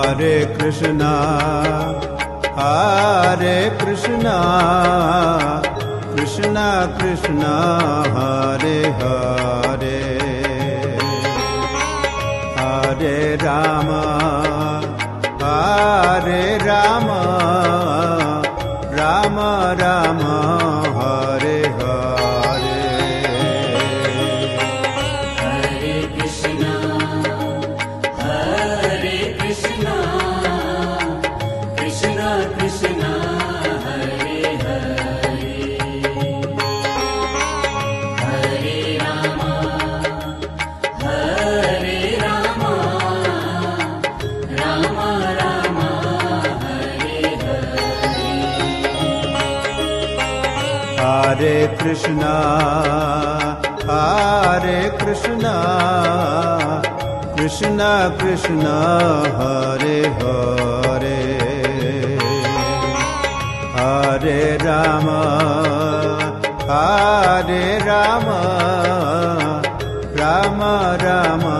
Hare Krishna, Hare Krishna, Krishna Krishna, Hare Hare, Hare Rama, Hare Rama, Rama Rama, Hare Hare. Hare Krishna, Hare Krishna, Krishna Krishna, Hare Hare, Hare Rama, Hare Rama, Rama Rama, Hare Hare. Hare Krishna, Hare Krishna, Krishna Krishna, Hare Hare, Hare Rama, Hare Rama, Rama Rama,